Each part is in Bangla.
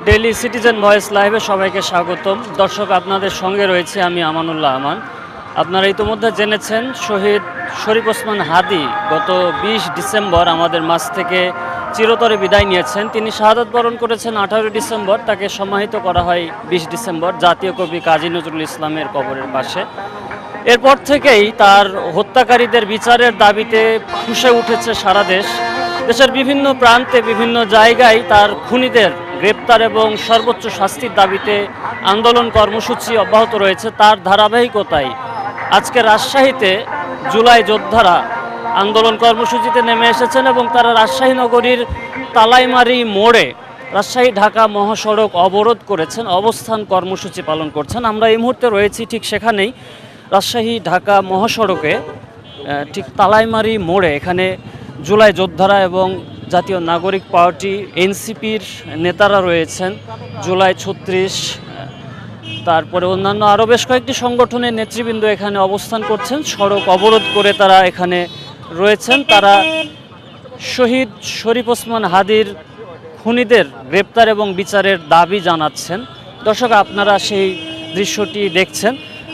ডেইলি সিটিজেন ভয়েস লাইভে সবাইকে স্বাগতম। দর্শক, আপনাদের সঙ্গে রয়েছে আমি আমানুল্লাহ আমান। আপনারা ইতিমধ্যে জেনেছেন শহীদ শরীফ ওসমান হাদি গত 20 ডিসেম্বর আমাদের মাঝ থেকে চিরতরে বিদায় নিয়েছেন। তিনি শাহাদাত বরণ করেছেন 18 ডিসেম্বর। তাকে সমাহিত করা হয় 20 ডিসেম্বর জাতীয় কবি কাজী নজরুল ইসলামের কবরের পাশে। এরপর থেকেই তার হত্যাকারীদের বিচারের দাবিতে ফুঁসে উঠেছে সারা দেশ। দেশের বিভিন্ন প্রান্তে বিভিন্ন জায়গায় তার খুনিদের গ্রেপ্তার এবং সর্বোচ্চ শাস্তির দাবিতে আন্দোলন কর্মসূচি অব্যাহত রয়েছে। তার ধারাবাহিকতায় আজকে রাজশাহীতে জুলাই যোদ্ধারা আন্দোলন কর্মসূচিতে নেমে এসেছেন এবং তারা রাজশাহী নগরীর তালাইমারি মোড়ে রাজশাহী ঢাকা মহাসড়ক অবরোধ করেছেন, অবস্থান কর্মসূচি পালন করছেন। আমরা এই মুহূর্তে রয়েছি ঠিক সেখানেই, রাজশাহী ঢাকা মহাসড়কে ঠিক তালাইমারি মোড়ে। এখানে জুলাই যোদ্ধারা এবং জাতীয় নাগরিক পার্টি এনসিপির নেতারা রয়েছেন, জুলাই 36, তারপরে অন্যান্য আরও বেশ কয়েকটি সংগঠনের নেতৃবৃন্দ এখানে অবস্থান করছেন। সড়ক অবরোধ করে তারা এখানে রয়েছেন। তারা শহীদ শরীফ ওসমান হাদির খুনিদের গ্রেপ্তার এবং বিচারের দাবি জানাচ্ছেন। দর্শক, আপনারা সেই দৃশ্যটি দেখছেন।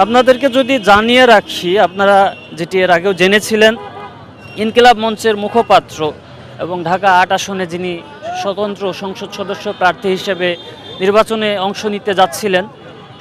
আপনাদেরকে যদি জানিয়ে রাখি, আপনারা যেটি এর আগেও জেনেছিলেন, ইনকিলাব মঞ্চের মুখপাত্র এবং ঢাকা 8 আসনে যিনি স্বতন্ত্র সংসদ সদস্য প্রার্থী হিসেবে নির্বাচনে অংশ নিতে যাচ্ছিলেন,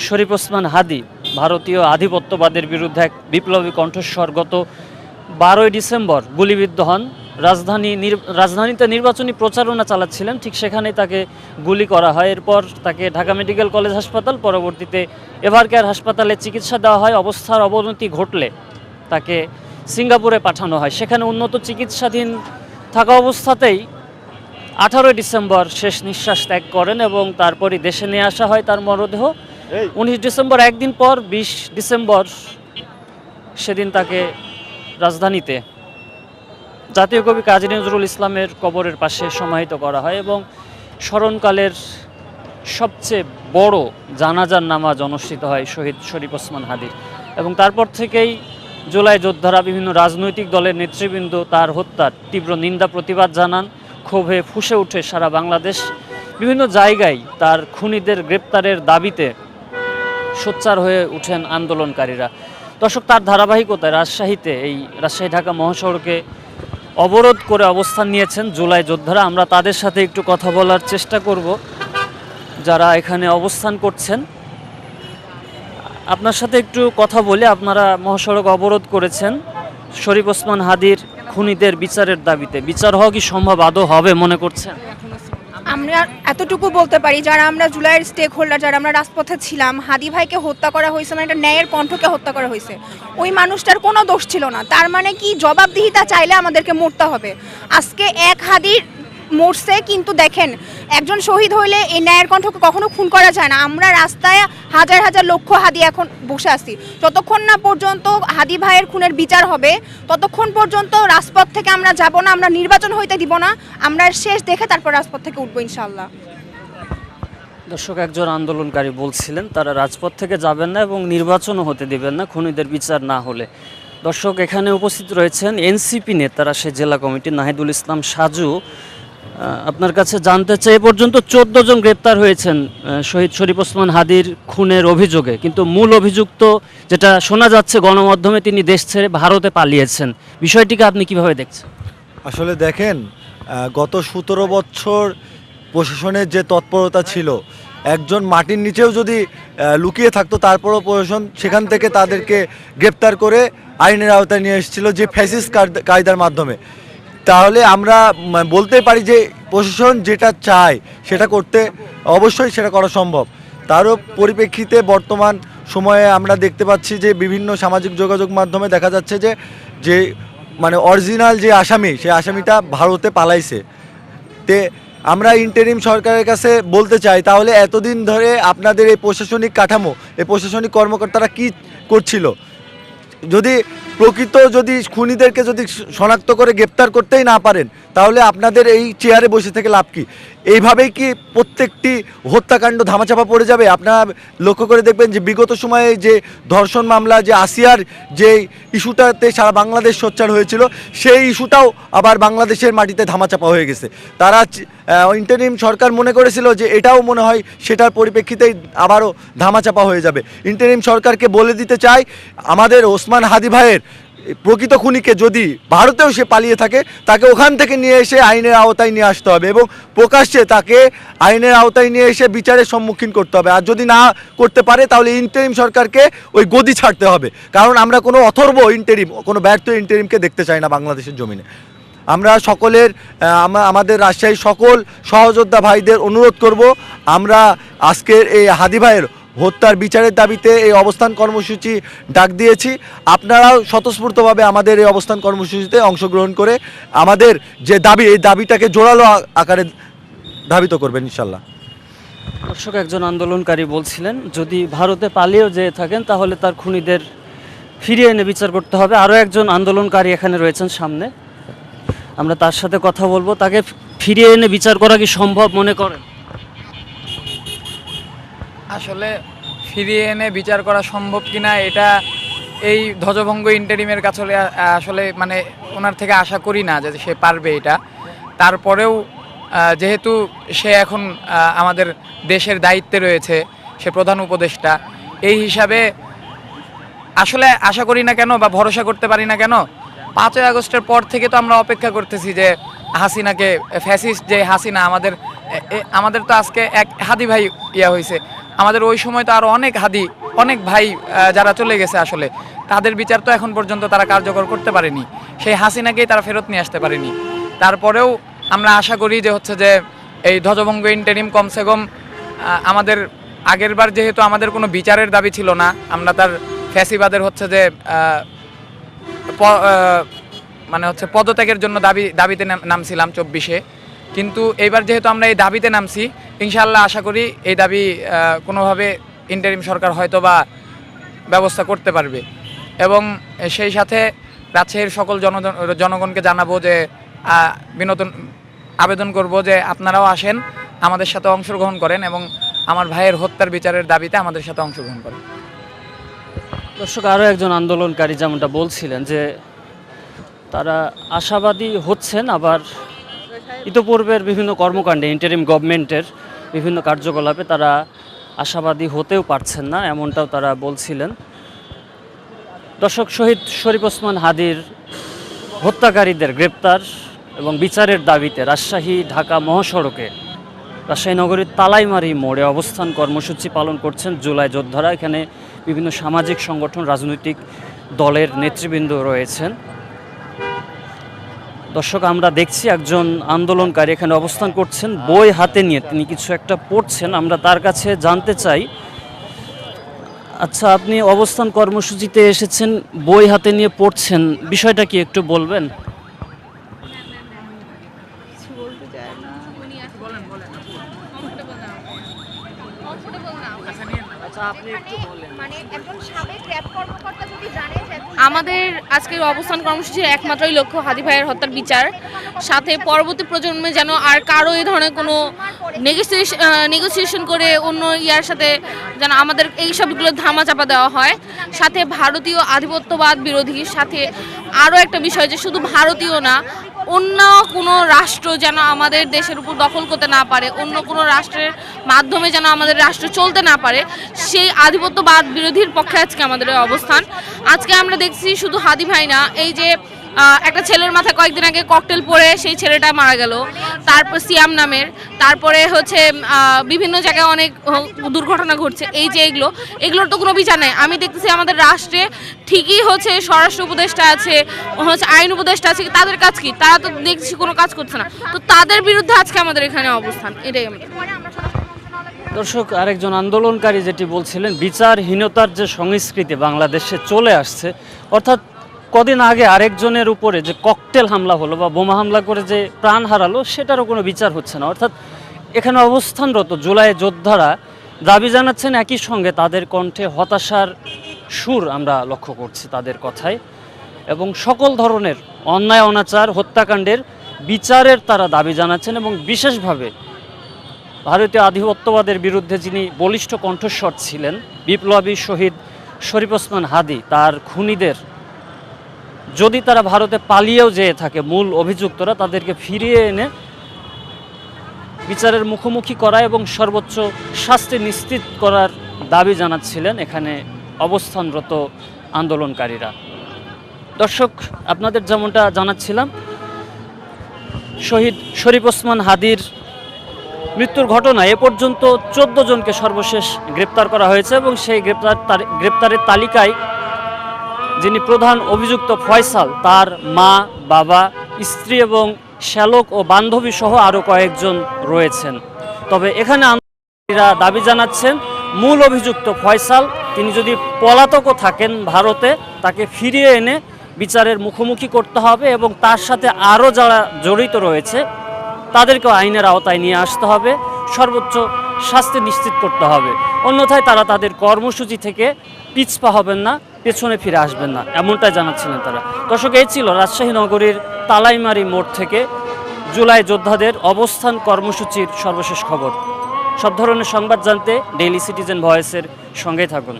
শরীফ ওসমান হাদি ভারতীয় আধিপত্যবাদের বিরুদ্ধে এক বিপ্লবী কণ্ঠস্বর গত 12 ডিসেম্বর গুলিবিদ্ধ হন। রাজধানীতে নির্বাচনী প্রচারণা চালাচ্ছিলেন, ঠিক সেখানেই তাকে গুলি করা হয়। এরপর তাকে ঢাকা মেডিকেল কলেজ হাসপাতাল, পরবর্তীতে এভারকেয়ার হাসপাতালে চিকিৎসা দেওয়া হয়। অবস্থার অবনতি ঘটলে তাকে সিঙ্গাপুরে পাঠানো হয়। সেখানে উন্নত চিকিৎসাধীন থাকা অবস্থাতেই 18 ডিসেম্বর শেষ নিঃশ্বাস ত্যাগ করেন এবং তারপরই দেশে নিয়ে আসা হয় তার মরদেহ। 19 ডিসেম্বর, একদিন পর 20 ডিসেম্বর, সেদিন তাকে রাজধানীতে জাতীয় কবি কাজী নজরুল ইসলামের কবরের পাশে সমাহিত করা হয় এবং স্মরণকালের সবচেয়ে বড় জানাজার নামাজ অনুষ্ঠিত হয় শহীদ শরীফ ওসমান হাদির। এবং তারপর থেকেই জুলাই যোদ্ধারা, বিভিন্ন রাজনৈতিক দলের নেতৃবৃন্দ তার হত্যার তীব্র নিন্দা প্রতিবাদ জানান। ক্ষোভে ফুঁসে ওঠে সারা বাংলাদেশ। বিভিন্ন জায়গায় তার খুনিদের গ্রেপ্তারের দাবিতে সোচ্চার হয়ে উঠেন আন্দোলনকারীরা। দর্শক, তার ধারাবাহিকতায় রাজশাহীতে এই রাজশাহী ঢাকা মহাসড়কে অবরোধ করে অবস্থান নিয়েছেন জুলাই যোদ্ধারা। আমরা তাদের সাথে একটু কথা বলার চেষ্টা করব, যারা এখানে অবস্থান করছেন। আপনার সাথে একটু কথা বলে, আপনারা মহাসড়ক অবরোধ করেছেন শরীফ ওসমান হাদির খুনিদের বিচারের দাবিতে। বিচার হওয়া কি সম্ভব আদৌ হবে মনে করছেন? আমরা এতটুকু বলতে পারি, যারা আমরা জুলাইয়ের স্টেক হোল্ডার, যারা আমরা রাজপথে ছিলাম, হাদি ভাইকে হত্যা করা হয়েছে, মানে একটা ন্যায়ের কণ্ঠকে হত্যা করা হয়েছে। ওই মানুষটার কোনো দোষ ছিল না। তার মানে কি জবাবদিহিতা চাইলে আমাদেরকে মরতে হবে। আজকে এক হাদির মরছে, কিন্তু দেখেন, একজন শহীদ হইলে এই ন্যায়ের কণ্ঠকে কখনো খুন করা যায় না। আমরা রাস্তায় হাজার হাজার লক্ষ হাদি এখন বসে আছি। যতক্ষণ না পর্যন্ত হাদি ভাইয়ের খুনের বিচার হবে, ততক্ষণ পর্যন্ত রাজপথ থেকে আমরা যাব না, আমরা নির্বাচন হইতে দিব না। আমরা শেষ দেখে তারপর রাজপথ থেকে উঠবো ইনশাআল্লাহ। দর্শক, একজন আন্দোলনকারী বলছিলেন তারা রাজপথ থেকে যাবেন না এবং নির্বাচনও হতে দিবেন না খুনিদের বিচার না হলে। দর্শক, এখানে উপস্থিত রয়েছেন এনসিপি নেতারা, সে জেলা কমিটি নাহিদুল ইসলাম সাজু। আপনার কাছে জানতে চাই, এ পর্যন্ত 14 জন গ্রেপ্তার হয়েছেন শহীদ শরীফ ওসমান হাদির খুনের অভিযোগে, কিন্তু মূল অভিযুক্ত যেটা শোনা যাচ্ছে গণমাধ্যমে, তিনি দেশ ছেড়ে ভারতে পালিয়েছেন। বিষয়টিকে আপনি কিভাবে দেখছেন? আসলে দেখেন, গত 17 বছর প্রশাসনের যে তৎপরতা ছিল, একজন মাটির নিচেও যদি লুকিয়ে থাকতো, তারপরও প্রশাসন সেখান থেকে তাদেরকে গ্রেপ্তার করে আইনের আওতায় নিয়ে এসেছিল যে ফ্যাসিস্ট কায়দার মাধ্যমে। তাহলে আমরা বলতে পারি যে প্রশাসন যেটা চায় সেটা করতে অবশ্যই সেটা করা সম্ভব। তারও পরিপ্রেক্ষিতে বর্তমান সময়ে আমরা দেখতে পাচ্ছি যে বিভিন্ন সামাজিক যোগাযোগ মাধ্যমে দেখা যাচ্ছে যে মানে অরিজিনাল যে আসামি, সেই আসামিটা ভারতে পালাইছে। তে আমরা ইন্টারিম সরকারের কাছে বলতে চাই, তাহলে এতদিন ধরে আপনাদের এই প্রশাসনিক কাঠামো, এই প্রশাসনিক কর্মকর্তারা কি করছিল? যদি প্রকৃত যদি খুনিদেরকে যদি শনাক্ত করে গ্রেপ্তার করতেই না পারেন, তাহলে আপনাদের এই চেয়ারে বসে থেকে লাভ কি? এইভাবেই কি প্রত্যেকটি হত্যাকাণ্ড ধামাচাপা পড়ে যাবে? আপনারা লক্ষ্য করে দেখবেন যে বিগত সময়ে যে ধর্ষণ মামলা, যে আসিয়ার যে ইস্যুটাতে সারা বাংলাদেশ সোচ্চার হয়েছিল, সেই ইস্যুটাও আবার বাংলাদেশের মাটিতে ধামাচাপা হয়ে গেছে। তারা ইন্টারিম সরকার মনে করেছিল যে এটাও মনে হয় সেটার পরিপ্রেক্ষিতেই আবারও ধামাচাপা হয়ে যাবে। ইন্টারিম সরকারকে বলে দিতে চাই, আমাদের ওসমান হাদি ভাইয়ের প্রকৃত খুনিকে যদি ভারতেও সে পালিয়ে থাকে, তাকে ওখান থেকে নিয়ে এসে আইনের আওতায় নিয়ে আসতে হবে এবং প্রকাশ্যে তাকে আইনের আওতায় নিয়ে এসে বিচারের সম্মুখীন করতে হবে। আর যদি না করতে পারে তাহলে ইন্টারিম সরকারকে ওই গদি ছাড়তে হবে, কারণ আমরা কোনো অথর্ব ইন্টারিম, কোনো ব্যর্থ ইন্টারিমকে দেখতে চাই না বাংলাদেশের জমিনে। আমরা সকলের আমাদের রাজশাহীর সকল সহযোদ্ধা ভাইদের অনুরোধ করব, আমরা আজকের এই হাদি ভাইয়ের হত্যার বিচারের দাবিতে এই অবস্থান কর্মসূচি ডাক দিয়েছি। আপনারাও স্বতঃস্ফূর্তভাবে আমাদের এই অবস্থান কর্মসূচিতে অংশগ্রহণ করে আমাদের যে দাবি, এই দাবিটাকে জোরালো আকারে ধাবিত করবেন ইনশাল্লাহ। দর্শক, একজন আন্দোলনকারী বলছিলেন যদি ভারতে পালিয়েও যেয়ে থাকেন তাহলে তার খুনিদের ফিরিয়ে এনে বিচার করতে হবে। আরও একজন আন্দোলনকারী এখানে রয়েছেন সামনে, আমরা তার সাথে কথা বলবো। তাকে ফিরিয়ে এনে বিচার করা কি সম্ভব মনে করেন? আসলে ফিরিয়ে এনে বিচার করা সম্ভব কিনা এটা এই ধ্বজভঙ্গ ইন্টারিমের কাছে আসলে মানে ওনার থেকে আশা করি না যে সে পারবে এটা। তারপরেও যেহেতু সে এখন আমাদের দেশের দায়িত্বে রয়েছে, সে প্রধান উপদেষ্টা, এই হিসাবে আসলে আশা করি না কেন বা ভরসা করতে পারি না কেন, 5ই আগস্টের পর থেকে তো আমরা অপেক্ষা করতেছি যে হাসিনাকে, ফ্যাসিস্ট যে হাসিনা, আমাদের তো আজকে এক হাদি ভাই হয়েছে, আমাদের ওই সময় তো আরও অনেক ভাই যারা চলে গেছে, আসলে তাদের বিচার তো এখন পর্যন্ত তারা কার্যকর করতে পারেনি, সেই হাসিনাকেই তারা ফেরত নিয়ে আসতে পারেনি। তারপরেও আমরা আশা করি যে হচ্ছে যে এই ধ্বজভঙ্গ ইন্টারিম কমসে কম আমাদের আগের বার যেহেতু আমাদের কোনো বিচারের দাবি ছিল না, আমরা তার ফ্যাসিবাদের হচ্ছে যে মানে হচ্ছে পদত্যাগের জন্য দাবিতে নামছিলাম 24-এ, কিন্তু এইবার যেহেতু আমরা এই দাবিতে নামছি, ইনশাআল্লাহ আশা করি এই দাবি কোনোভাবে ইন্টারিম সরকার হয়তো বা ব্যবস্থা করতে পারবে। এবং সেই সাথে রাজশাহীর সকল জনগণকে জানাবো যে আবেদন করব যে আপনারাও আসেন, আমাদের সাথে অংশগ্রহণ করেন এবং আমার ভাইয়ের হত্যার বিচারের দাবিতে আমাদের সাথে অংশগ্রহণ করেন। দর্শক, আরও একজন আন্দোলনকারী যেমনটা বলছিলেন যে তারা আশাবাদী হচ্ছেন, আবার ইতোপূর্বের বিভিন্ন কর্মকাণ্ডে ইন্টারিম গভর্নমেন্টের বিভিন্ন কার্যকলাপে তারা আশাবাদী হতেও পারছেন না, এমনটাও তারা বলছিলেন। দর্শক, শহীদ শরীফ ওসমান হাদির হত্যাকারীদের গ্রেপ্তার এবং বিচারের দাবিতে রাজশাহী ঢাকা মহাসড়কে রাজশাহী নগরীর তালাইমারি মোড়ে অবস্থান কর্মসূচি পালন করছেন জুলাই যোদ্ধারা। এখানে বিভিন্ন সামাজিক সংগঠন, রাজনৈতিক দলের নেতৃবৃন্দ রয়েছেন। দর্শক, আমরা দেখছি একজন আন্দোলনকারী এখানে অবস্থান করছেন, বই হাতে নিয়ে তিনি কিছু একটা পড়ছেন। আমরা তার কাছে জানতে চাই, আচ্ছা, আপনি অবস্থান কর্মসূচিতে এসেছেন, বই হাতে নিয়ে পড়ছেন, বিষয়টা কি একটু বলবেন? আমাদের আজকের অবস্থান কর্মসূচির একমাত্রই লক্ষ্য হাদি ভাইয়ের হত্যার বিচার, সাথে পরবর্তী প্রজন্মে যেন আর কারো এই ধরনের কোনো নেগোসিয়েশন করে অন্য ইয়ার সাথে যেন আমাদের এই সবগুলো ধামাচাপা দেওয়া হয়। সাথে ভারতীয় আধিপত্যবাদ বিরোধীর সাথে আরও একটা বিষয় যে শুধু ভারতীয় না, অন্য কোনো রাষ্ট্র যেন আমাদের দেশের উপর দখল করতে না পারে, অন্য কোনো রাষ্ট্রের মাধ্যমে যেন আমাদের রাষ্ট্র চলতে না পারে, সেই আধিপত্যবাদ বিরোধীর পক্ষে আজকে আমাদের অবস্থান। আজকে আমরা দেখছি শুধু হাদি ভাই না, এই যে একটা ছেলের মাথায় কয়েকদিন আগে ককটেল পড়ে সেই ছেলেটা মারা গেল, তারপর সিয়াম নামের, তারপরে হচ্ছে বিভিন্ন জায়গায় অনেক দুর্ঘটনা ঘটছে। এই যে এগুলোর তো কোনো বিচার নেই। আমি দেখতেছি আমাদের রাষ্ট্রে ঠিকই হচ্ছে স্বরাষ্ট্র উপদেষ্টা আছে, হচ্ছে আইন উপদেষ্টা আছে, তাদের কাজ কি? তারা তো দেখছি কোনো কাজ করছে না। তো তাদের বিরুদ্ধে আজকে আমাদের এখানে অবস্থান, এটাই আমাদের। দর্শক, আরেকজন আন্দোলনকারী যেটি বলছিলেন, বিচারহীনতার যে সংস্কৃতি বাংলাদেশে চলে আসছে, অর্থাৎ কদিন আগে আরেকজনের উপরে যে ককটেল হামলা হলো বা বোমা হামলা করে যে প্রাণ হারালো, সেটারও কোনো বিচার হচ্ছে না। অর্থাৎ এখানে অবস্থানরত জুলাই যোদ্ধারা দাবি জানাচ্ছেন, একই সঙ্গে তাদের কণ্ঠে হতাশার সুর আমরা লক্ষ্য করছি তাদের কথায়, এবং সকল ধরনের অন্যায় অনাচার হত্যাকাণ্ডের বিচারের তারা দাবি জানাচ্ছেন এবং বিশেষভাবে ভারতীয় আধিপত্যবাদের বিরুদ্ধে যিনি বলিষ্ঠ কণ্ঠস্বর ছিলেন বিপ্লবী শহীদ শরীফ ওসমান হাদি, তার খুনিদের যদি তারা ভারতে পালিয়েও যেয়ে থাকে মূল অভিযুক্তরা, তাদেরকে ফিরিয়ে এনে বিচারের মুখোমুখি করা এবং সর্বোচ্চ শাস্তি নিশ্চিত করার দাবি জানাচ্ছিলেন এখানে অবস্থানরত আন্দোলনকারীরা। দর্শক, আপনাদের যেমনটা জানাচ্ছিলাম, শহীদ শরীফ ওসমান হাদির মৃত্যুর ঘটনায় এ পর্যন্ত 14 জনকে সর্বশেষ গ্রেপ্তার করা হয়েছে এবং সেই গ্রেপ্তারের তালিকায় যিনি প্রধান অভিযুক্ত ফয়সাল, তার মা, বাবা, স্ত্রী এবং শ্যালক ও বান্ধবী সহ আরও কয়েকজন রয়েছেন। তবে এখানে আন্দোলনকারীরা দাবি জানাচ্ছেন মূল অভিযুক্ত ফয়সাল তিনি যদি পলাতকও থাকেন ভারতে, তাকে ফিরিয়ে এনে বিচারের মুখোমুখি করতে হবে এবং তার সাথে আরও যারা জড়িত রয়েছে তাদেরকেও আইনের আওতায় নিয়ে আসতে হবে, সর্বোচ্চ শাস্তি নিশ্চিত করতে হবে। অন্যথায় তারা তাদের কর্মসূচি থেকে পিছপা হবেন না, পেছনে ফিরে আসবেন না, এমনটাই জানাচ্ছিলেন তারা। দর্শক, এই ছিল রাজশাহী নগরীর তালাইমারি মোড় থেকে জুলাই যোদ্ধাদের অবস্থান কর্মসূচির সর্বশেষ খবর। সব ধরনের সংবাদ জানতে ডেইলি সিটিজেন ভয়েসের সঙ্গেই থাকুন।